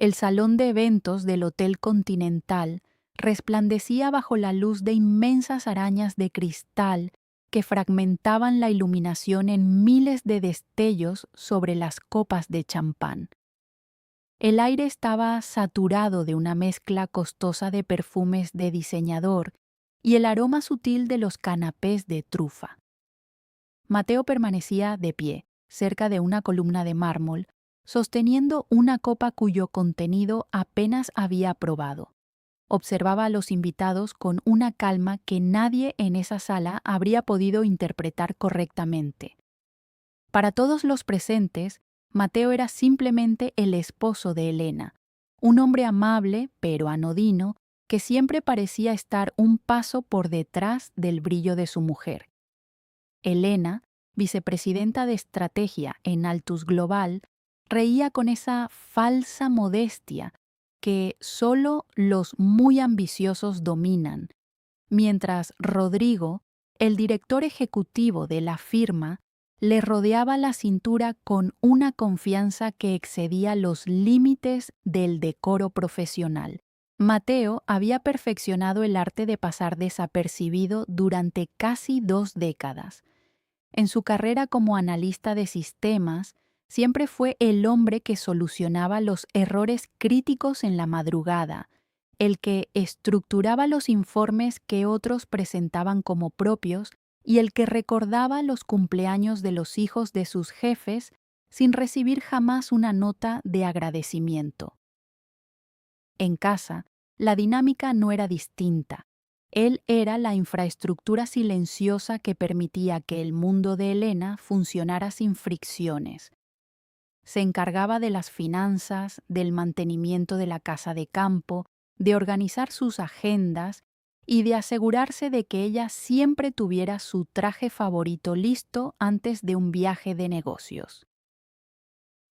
El salón de eventos del Hotel Continental resplandecía bajo la luz de inmensas arañas de cristal que fragmentaban la iluminación en miles de destellos sobre las copas de champán. El aire estaba saturado de una mezcla costosa de perfumes de diseñador y el aroma sutil de los canapés de trufa. Mateo permanecía de pie, cerca de una columna de mármol, sosteniendo una copa cuyo contenido apenas había probado. Observaba a los invitados con una calma que nadie en esa sala habría podido interpretar correctamente. Para todos los presentes, Mateo era simplemente el esposo de Elena, un hombre amable pero anodino que siempre parecía estar un paso por detrás del brillo de su mujer. Elena, vicepresidenta de estrategia en Altus Global, reía con esa falsa modestia que solo los muy ambiciosos dominan, mientras Rodrigo, el director ejecutivo de la firma, le rodeaba la cintura con una confianza que excedía los límites del decoro profesional. Mateo había perfeccionado el arte de pasar desapercibido durante casi 2 décadas. En su carrera como analista de sistemas, siempre fue el hombre que solucionaba los errores críticos en la madrugada, el que estructuraba los informes que otros presentaban como propios y el que recordaba los cumpleaños de los hijos de sus jefes sin recibir jamás una nota de agradecimiento. En casa, la dinámica no era distinta. Él era la infraestructura silenciosa que permitía que el mundo de Elena funcionara sin fricciones. Se encargaba de las finanzas, del mantenimiento de la casa de campo, de organizar sus agendas y de asegurarse de que ella siempre tuviera su traje favorito listo antes de un viaje de negocios.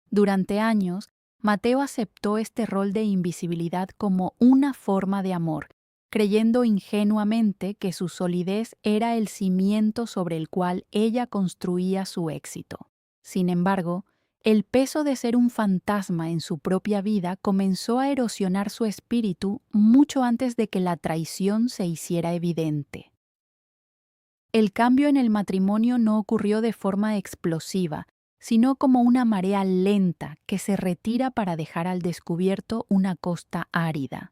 Durante años, Mateo aceptó este rol de invisibilidad como una forma de amor, creyendo ingenuamente que su solidez era el cimiento sobre el cual ella construía su éxito. Sin embargo, el peso de ser un fantasma en su propia vida comenzó a erosionar su espíritu mucho antes de que la traición se hiciera evidente. El cambio en el matrimonio no ocurrió de forma explosiva, sino como una marea lenta que se retira para dejar al descubierto una costa árida.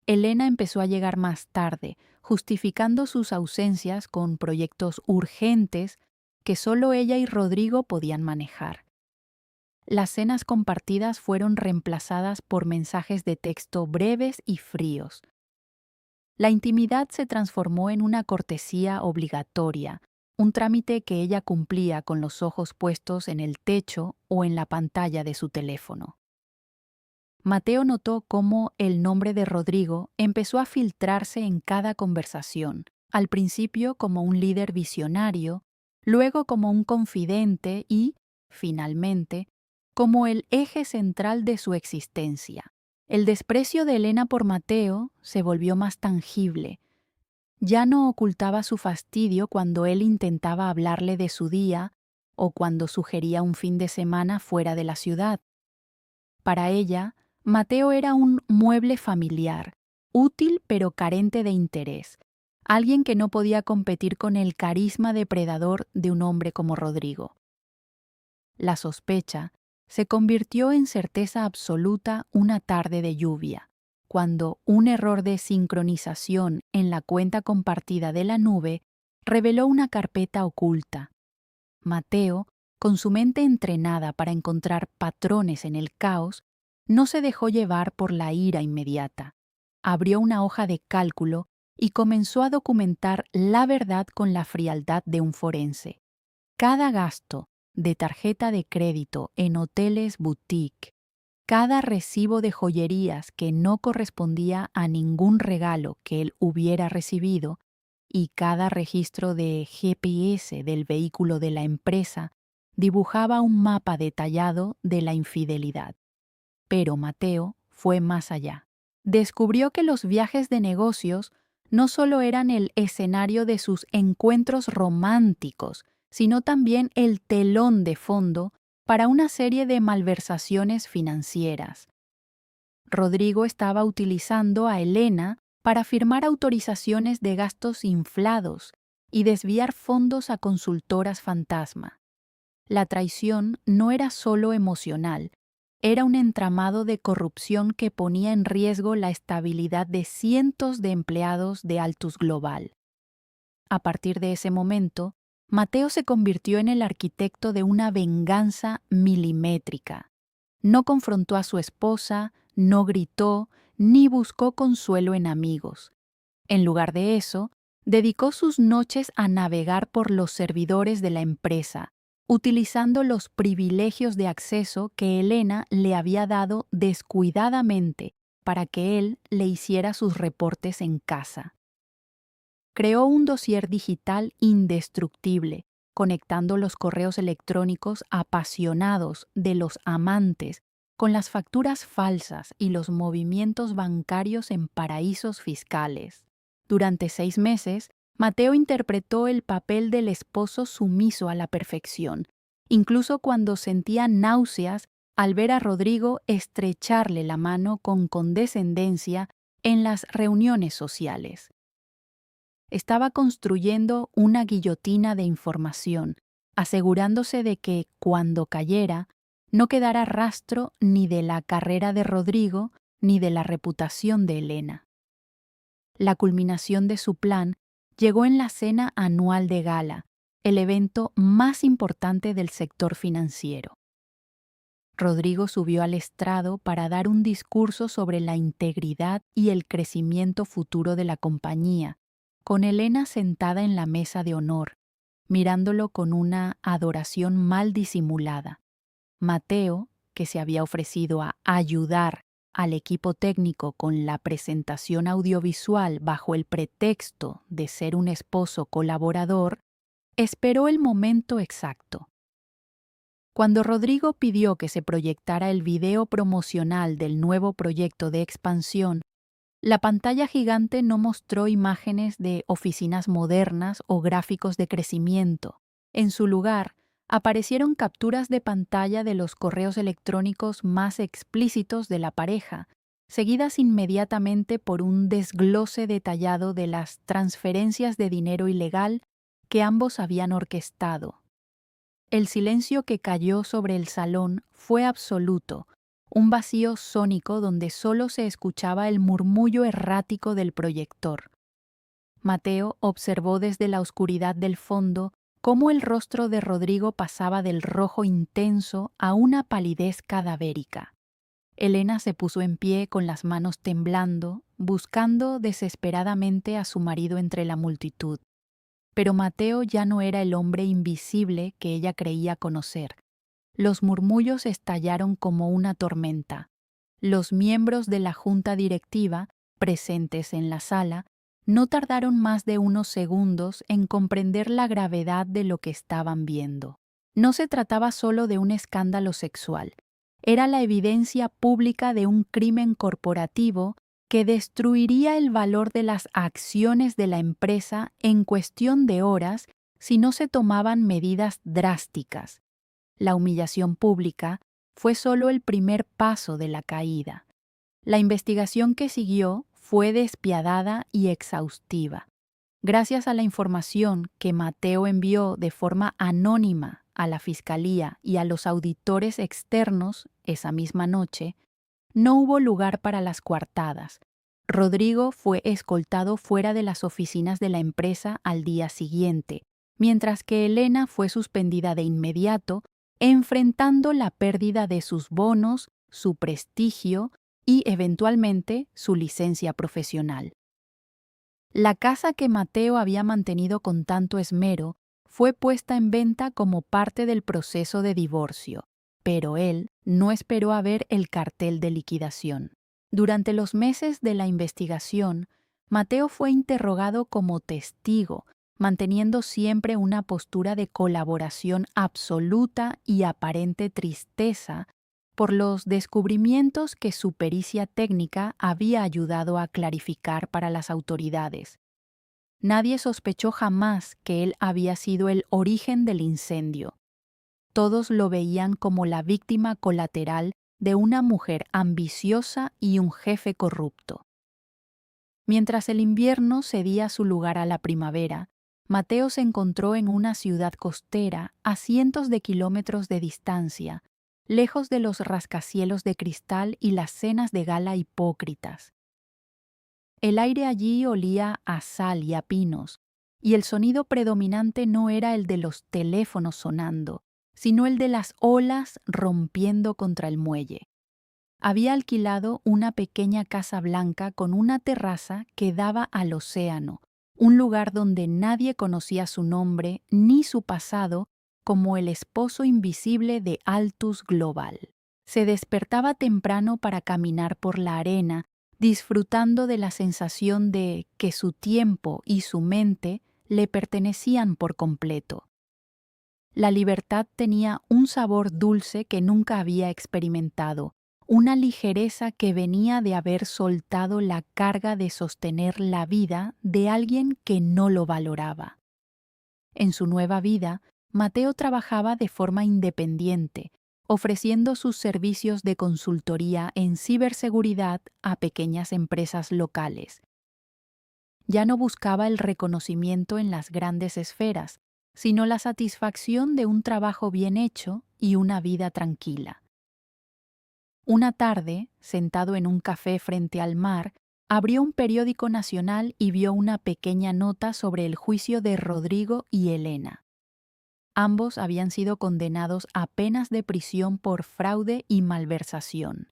Elena empezó a llegar más tarde, justificando sus ausencias con proyectos urgentes que solo ella y Rodrigo podían manejar. Las cenas compartidas fueron reemplazadas por mensajes de texto breves y fríos. La intimidad se transformó en una cortesía obligatoria, un trámite que ella cumplía con los ojos puestos en el techo o en la pantalla de su teléfono. Mateo notó cómo el nombre de Rodrigo empezó a filtrarse en cada conversación, al principio como un líder visionario, luego como un confidente y, finalmente, como el eje central de su existencia. El desprecio de Elena por Mateo se volvió más tangible. Ya no ocultaba su fastidio cuando él intentaba hablarle de su día o cuando sugería un fin de semana fuera de la ciudad. Para ella, Mateo era un mueble familiar, útil pero carente de interés, alguien que no podía competir con el carisma depredador de un hombre como Rodrigo. La sospecha se convirtió en certeza absoluta una tarde de lluvia, cuando un error de sincronización en la cuenta compartida de la nube reveló una carpeta oculta. Mateo, con su mente entrenada para encontrar patrones en el caos, no se dejó llevar por la ira inmediata. Abrió una hoja de cálculo y comenzó a documentar la verdad con la frialdad de un forense. Cada gasto de tarjeta de crédito en hoteles boutique, cada recibo de joyerías que no correspondía a ningún regalo que él hubiera recibido y cada registro de GPS del vehículo de la empresa dibujaba un mapa detallado de la infidelidad. Pero Mateo fue más allá. Descubrió que los viajes de negocios no solo eran el escenario de sus encuentros románticos, sino también el telón de fondo para una serie de malversaciones financieras. Rodrigo estaba utilizando a Elena para firmar autorizaciones de gastos inflados y desviar fondos a consultoras fantasma. La traición no era solo emocional, era un entramado de corrupción que ponía en riesgo la estabilidad de cientos de empleados de Altus Global. A partir de ese momento, Mateo se convirtió en el arquitecto de una venganza milimétrica. No confrontó a su esposa, no gritó, ni buscó consuelo en amigos. En lugar de eso, dedicó sus noches a navegar por los servidores de la empresa, utilizando los privilegios de acceso que Elena le había dado descuidadamente para que él le hiciera sus reportes en casa. Creó un dossier digital indestructible, conectando los correos electrónicos apasionados de los amantes con las facturas falsas y los movimientos bancarios en paraísos fiscales. Durante 6 meses, Mateo interpretó el papel del esposo sumiso a la perfección, incluso cuando sentía náuseas al ver a Rodrigo estrecharle la mano con condescendencia en las reuniones sociales. Estaba construyendo una guillotina de información, asegurándose de que, cuando cayera, no quedara rastro ni de la carrera de Rodrigo ni de la reputación de Elena. La culminación de su plan llegó en la cena anual de gala, el evento más importante del sector financiero. Rodrigo subió al estrado para dar un discurso sobre la integridad y el crecimiento futuro de la compañía, con Elena sentada en la mesa de honor, mirándolo con una adoración mal disimulada. Mateo, que se había ofrecido a ayudar al equipo técnico con la presentación audiovisual bajo el pretexto de ser un esposo colaborador, esperó el momento exacto. Cuando Rodrigo pidió que se proyectara el video promocional del nuevo proyecto de expansión, la pantalla gigante no mostró imágenes de oficinas modernas o gráficos de crecimiento. En su lugar, aparecieron capturas de pantalla de los correos electrónicos más explícitos de la pareja, seguidas inmediatamente por un desglose detallado de las transferencias de dinero ilegal que ambos habían orquestado. El silencio que cayó sobre el salón fue absoluto, un vacío sónico donde solo se escuchaba el murmullo errático del proyector. Mateo observó desde la oscuridad del fondo cómo el rostro de Rodrigo pasaba del rojo intenso a una palidez cadavérica. Elena se puso en pie con las manos temblando, buscando desesperadamente a su marido entre la multitud. Pero Mateo ya no era el hombre invisible que ella creía conocer. Los murmullos estallaron como una tormenta. Los miembros de la junta directiva, presentes en la sala, no tardaron más de unos segundos en comprender la gravedad de lo que estaban viendo. No se trataba solo de un escándalo sexual, era la evidencia pública de un crimen corporativo que destruiría el valor de las acciones de la empresa en cuestión de horas si no se tomaban medidas drásticas. La humillación pública fue solo el primer paso de la caída. La investigación que siguió fue despiadada y exhaustiva. Gracias a la información que Mateo envió de forma anónima a la Fiscalía y a los auditores externos esa misma noche, no hubo lugar para las coartadas. Rodrigo fue escoltado fuera de las oficinas de la empresa al día siguiente, mientras que Elena fue suspendida de inmediato, enfrentando la pérdida de sus bonos, su prestigio y, eventualmente, su licencia profesional. La casa que Mateo había mantenido con tanto esmero fue puesta en venta como parte del proceso de divorcio, pero él no esperó a ver el cartel de liquidación. Durante los meses de la investigación, Mateo fue interrogado como testigo, manteniendo siempre una postura de colaboración absoluta y aparente tristeza por los descubrimientos que su pericia técnica había ayudado a clarificar para las autoridades. Nadie sospechó jamás que él había sido el origen del incendio. Todos lo veían como la víctima colateral de una mujer ambiciosa y un jefe corrupto. Mientras el invierno cedía su lugar a la primavera, Mateo se encontró en una ciudad costera a cientos de kilómetros de distancia, lejos de los rascacielos de cristal y las cenas de gala hipócritas. El aire allí olía a sal y a pinos, y el sonido predominante no era el de los teléfonos sonando, sino el de las olas rompiendo contra el muelle. Había alquilado una pequeña casa blanca con una terraza que daba al océano, un lugar donde nadie conocía su nombre ni su pasado como el esposo invisible de Altus Global. Se despertaba temprano para caminar por la arena, disfrutando de la sensación de que su tiempo y su mente le pertenecían por completo. La libertad tenía un sabor dulce que nunca había experimentado, una ligereza que venía de haber soltado la carga de sostener la vida de alguien que no lo valoraba. En su nueva vida, Mateo trabajaba de forma independiente, ofreciendo sus servicios de consultoría en ciberseguridad a pequeñas empresas locales. Ya no buscaba el reconocimiento en las grandes esferas, sino la satisfacción de un trabajo bien hecho y una vida tranquila. Una tarde, sentado en un café frente al mar, abrió un periódico nacional y vio una pequeña nota sobre el juicio de Rodrigo y Elena. Ambos habían sido condenados a penas de prisión por fraude y malversación.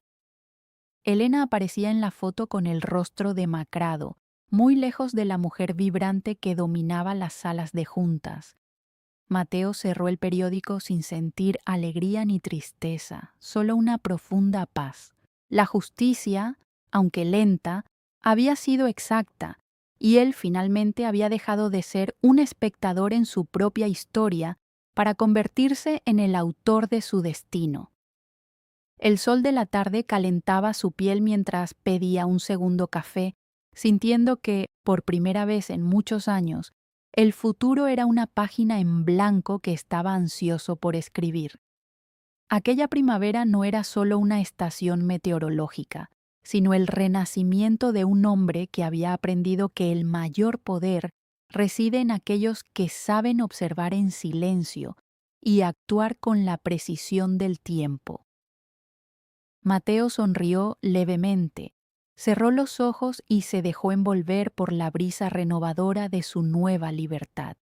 Elena aparecía en la foto con el rostro demacrado, muy lejos de la mujer vibrante que dominaba las salas de juntas. Mateo cerró el periódico sin sentir alegría ni tristeza, solo una profunda paz. La justicia, aunque lenta, había sido exacta, y él finalmente había dejado de ser un espectador en su propia historia para convertirse en el autor de su destino. El sol de la tarde calentaba su piel mientras pedía un segundo café, sintiendo que, por primera vez en muchos años, el futuro era una página en blanco que estaba ansioso por escribir. Aquella primavera no era solo una estación meteorológica, sino el renacimiento de un hombre que había aprendido que el mayor poder reside en aquellos que saben observar en silencio y actuar con la precisión del tiempo. Mateo sonrió levemente, cerró los ojos y se dejó envolver por la brisa renovadora de su nueva libertad.